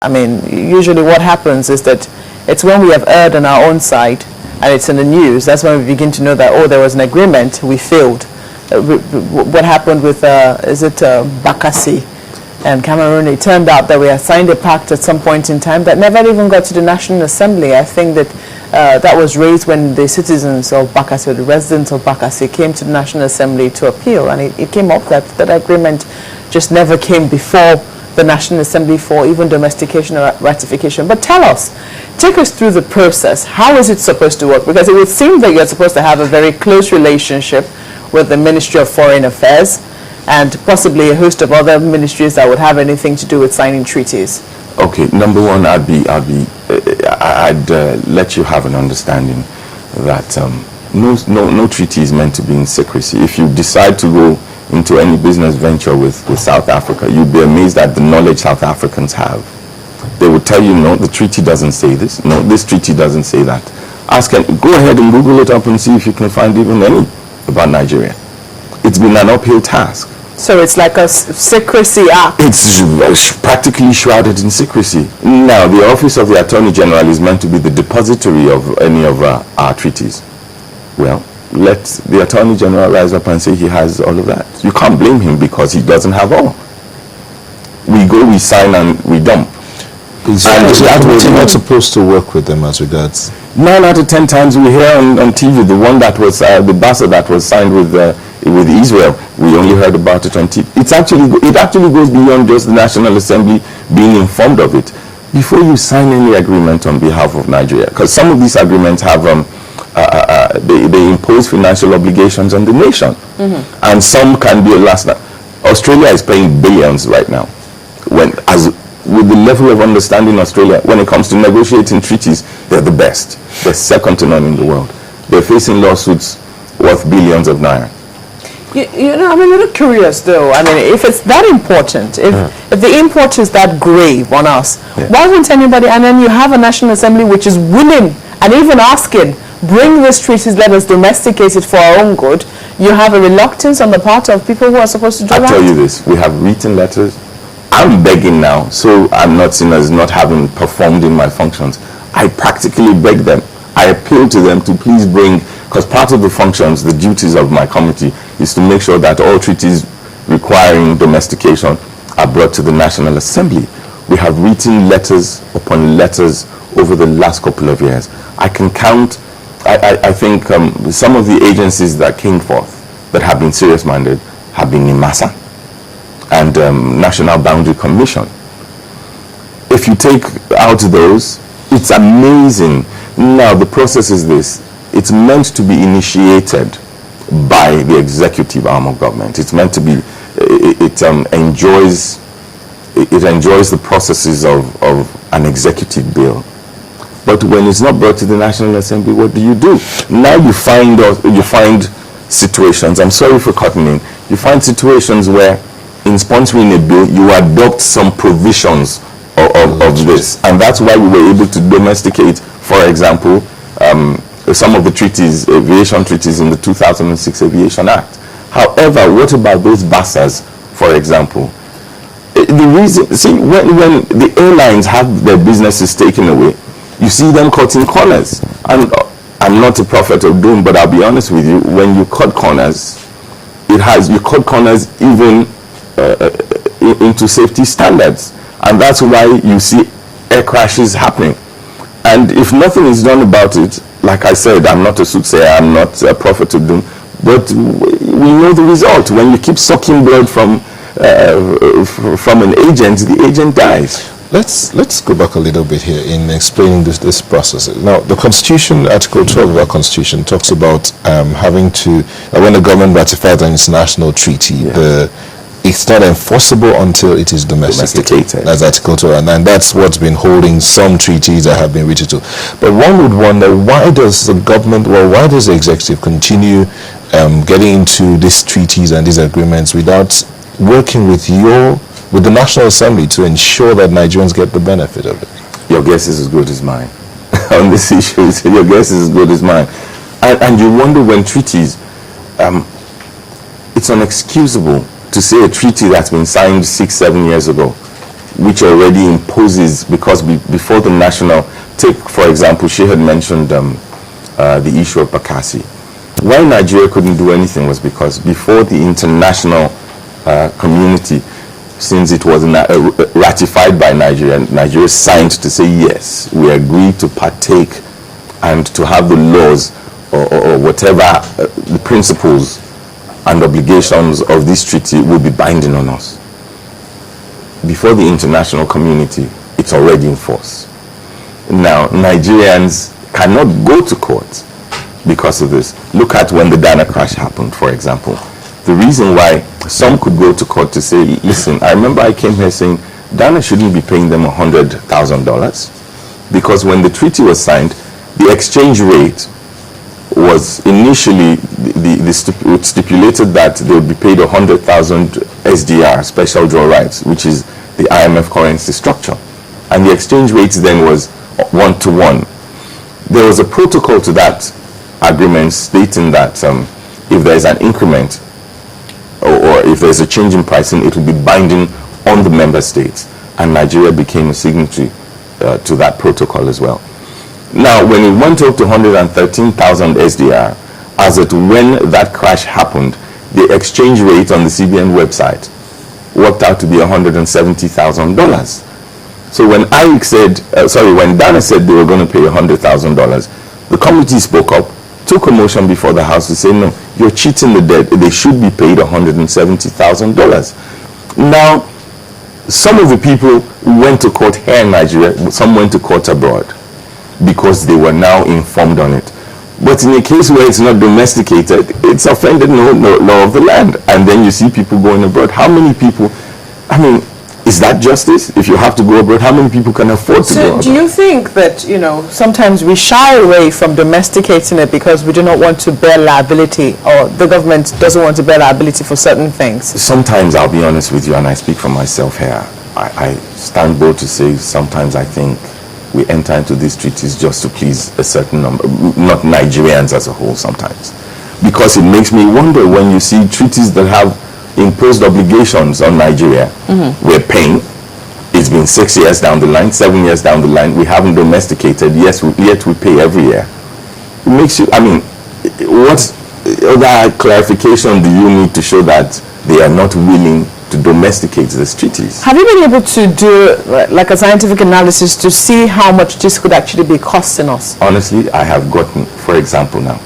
I mean, usually what happens is that it's when we have erred on our own side and it's in the news, that's when we begin to know that, oh, there was an agreement, we failed. What happened with, Bakassi and Cameroon? It turned out that we had signed a pact at some point in time that never even got to the National Assembly. I think that that was raised when the citizens of Bakassi, or the residents of Bakassi, came to the National Assembly to appeal, and it came up that that agreement just never came before the National Assembly for even domestication or ratification. But tell us, take us through the process. How is it supposed to work? Because it would seem that you're supposed to have a very close relationship with the Ministry of Foreign Affairs and possibly a host of other ministries that would have anything to do with signing treaties. Okay, number one, I'd let you have an understanding that no treaty is meant to be in secrecy. If you decide to go into any business venture with South Africa, you'd be amazed at the knowledge South Africans have. They would tell you, no, the treaty doesn't say this. No, this treaty doesn't say that. Go ahead and Google it up and see if you can find even any about Nigeria. It's been an uphill task. So it's like a secrecy act. It's practically shrouded in secrecy. Now, the Office of the Attorney General is meant to be the depository of any of our treaties. Well, let the Attorney General rise up and say he has all of that. You can't blame him because he doesn't have all. We go, we sign, and we dump. We're not supposed to work with them as regards. 9 out of 10 times we hear on TV the one that was the BASA that was signed with Israel. We only heard about it on TV. It actually goes beyond just the National Assembly being informed of it. Before you sign any agreement on behalf of Nigeria, because some of these agreements have they impose financial obligations on the nation, and some can be a last. Australia is paying billions right now. With the level of understanding Australia, when it comes to negotiating treaties, they're the best. They're second to none in the world. They're facing lawsuits worth billions of naira. You know, I'm a little curious though. I mean, if it's that important, if the import is that grave on us, why wouldn't anybody, and then you have a National Assembly which is willing and even asking, bring these treaties, let us domesticate it for our own good. You have a reluctance on the part of people who are supposed to do that? I'll tell you this, we have written letters. I'm begging now, so I'm not seen as not having performed in my functions. I practically beg them. I appeal to them to please bring, because part of the functions, the duties of my committee is to make sure that all treaties requiring domestication are brought to the National Assembly. We have written letters upon letters over the last couple of years. I can count, I think some of the agencies that came forth that have been serious-minded have been NIMASA and National Boundary Commission. If you take out those, it's amazing. Now, the process is this. It's meant to be initiated by the executive arm of government. It's meant to be, it enjoys the processes of an executive bill. But when it's not brought to the National Assembly, what do? Now you find situations, I'm sorry for cutting in, you find situations where in sponsoring a bill, you adopt some provisions of this. And that's why we were able to domesticate, for example, some of the treaties, aviation treaties in the 2006 Aviation Act. However, what about those BASAs, for example? The reason, see, when the airlines have their businesses taken away, you see them cutting corners. And I'm not a prophet of doom, but I'll be honest with you, when you cut corners, you cut corners even into safety standards. And that's why you see air crashes happening. And if nothing is done about it, like I said, I'm not a soothsayer, I'm not a prophet of doom, but we know the result. When you keep sucking blood from an agent, the agent dies. Let's go back a little bit here in explaining this process. Now, the Constitution, Article 12 of our Constitution, talks about having to, when the government ratifies an international treaty, it's not enforceable until it is domesticated. That's Article 12, and that's what's been holding some treaties that have been reached to. But one would wonder, why does the government, why does the executive continue getting into these treaties and these agreements without working with the National Assembly to ensure that Nigerians get the benefit of it? Your guess is as good as mine. On this issue, your guess is as good as mine. And you wonder when treaties, it's unexcusable to say a treaty that's been signed 6-7 years ago, which already imposes, because before the national, take for example, she had mentioned the issue of Bakassi. Why Nigeria couldn't do anything was because before the international community, since it was ratified by Nigeria, Nigeria signed to say yes, we agree to partake and to have the laws or whatever the principles and obligations of this treaty will be binding on us. Before the international community, it's already in force. Now, Nigerians cannot go to court because of this. Look at when the Dana crash happened, for example. The reason why some could go to court to say, listen, I remember I came here saying Dana shouldn't be paying them $100,000 because when the treaty was signed, the exchange rate was initially it stipulated that they would be paid 100,000 SDR, special draw rights, which is the IMF currency structure, and the exchange rate then was 1-to-1. There was a protocol to that agreement stating that if there is an increment or if there is a change in pricing, it will be binding on the member states, and Nigeria became a signatory to that protocol as well. Now, when it went up to 113,000 SDR, as at when that crash happened, the exchange rate on the CBN website worked out to be $170,000. So when when Dana said they were going to pay $100,000, the committee spoke up, took a motion before the House to say, no, you're cheating the dead. They should be paid $170,000. Now, some of the people went to court here in Nigeria, some went to court abroad, because they were now informed on it. But in a case where it's not domesticated, it's offended no law of the land. And then you see people going abroad. How many people, I mean, is that justice? If you have to go abroad, how many people can afford to go abroad? So do you think that, sometimes we shy away from domesticating it because we do not want to bear liability, or the government doesn't want to bear liability for certain things? Sometimes, I'll be honest with you, and I speak for myself here, I stand bold to say sometimes I think we enter into these treaties just to please a certain number, not Nigerians as a whole sometimes. Because it makes me wonder when you see treaties that have imposed obligations on Nigeria, we're paying, it's been 6 years down the line, 7 years down the line, we haven't domesticated, yet we pay every year. It makes you, what other clarification do you need to show that they are not willing to domesticate these treaties? Have you been able to do like a scientific analysis to see how much this could actually be costing us? Honestly, I have gotten, for example now,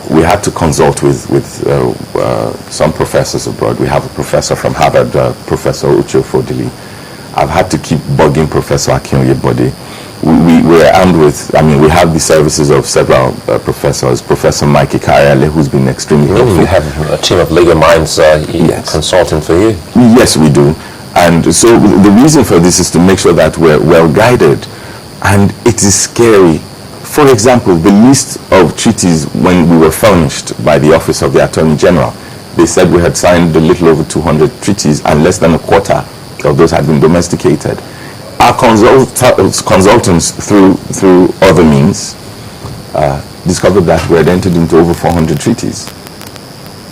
we had to consult with some professors abroad. We have a professor from Harvard, Professor Uche Fodili. I've had to keep bugging Professor Akinwuyebode. We are armed with, we have the services of several professors. Professor Mike Ikariale, who's been extremely helpful. You have a team of legal minds consulting for you. Yes, we do. And so the reason for this is to make sure that we're well guided. And it is scary. For example, the list of treaties when we were furnished by the Office of the Attorney General, they said we had signed a little over 200 treaties and less than a quarter of those had been domesticated. Our consultants through other means discovered that we had entered into over 400 treaties.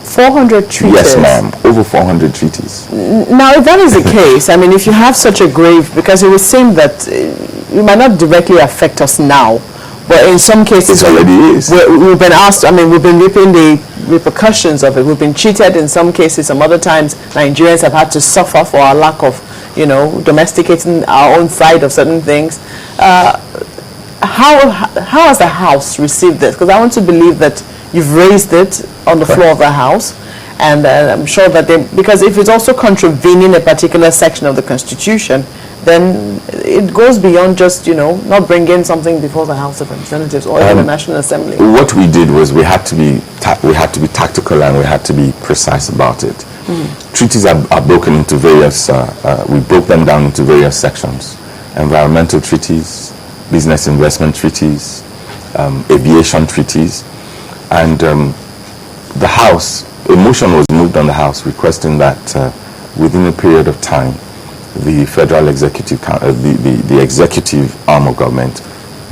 400 treaties? Yes, ma'am. Over 400 treaties. Now, if that is the case, if you have such a grave, because it would seem that it might not directly affect us now, but in some cases, it already is. We've been asked, we've been reaping the repercussions of it. We've been cheated in some cases. Some other times, Nigerians have had to suffer for our lack of domesticating our own side of certain things. How has the House received this? Because I want to believe that you've raised it on the floor of the House, and I'm sure that because if it's also contravening a particular section of the Constitution, then it goes beyond just, not bringing something before the House of Representatives or even the National Assembly. What we did was we had to be tactical, and we had to be precise about it. Treaties are broken into various, we broke them down into various sections. Environmental treaties, business investment treaties, aviation treaties, and the House, a motion was moved on the House requesting that within a period of time, the federal executive, the executive arm of government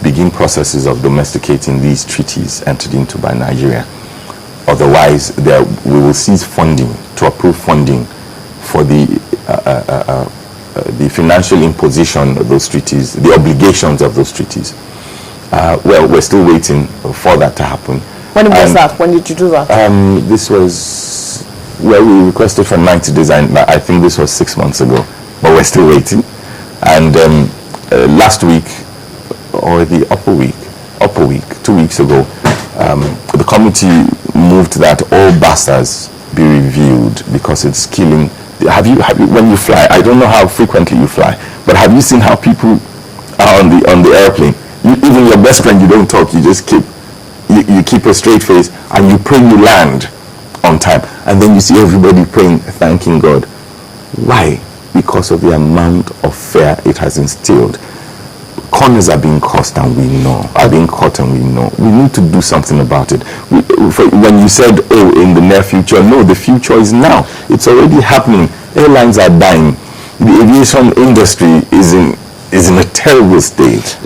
begin processes of domesticating these treaties entered into by Nigeria. Otherwise, we will cease funding, to approve funding for the the financial imposition of those treaties, the obligations of those treaties. Well, we're still waiting for that to happen. When was that? When did you do that? This was, well, we requested for 90 days, and I think this was 6 months ago, but we're still waiting. And last week, or the upper week, 2 weeks ago, the committee moved that all bastards be reviewed because it's killing. Have you when you fly, I don't know how frequently you fly, but have you seen how people are on the airplane? Even your best friend, you don't talk, you just keep a straight face, and you pray you land on time, and then you see everybody praying, thanking God. Why? Because of the amount of fear it has instilled. Corners are being crossed, and we know, are being caught, and we know. We need to do something about it. When you said, oh, in the near future, no, the future is now. It's already happening. Airlines are dying. The aviation industry is in a terrible state.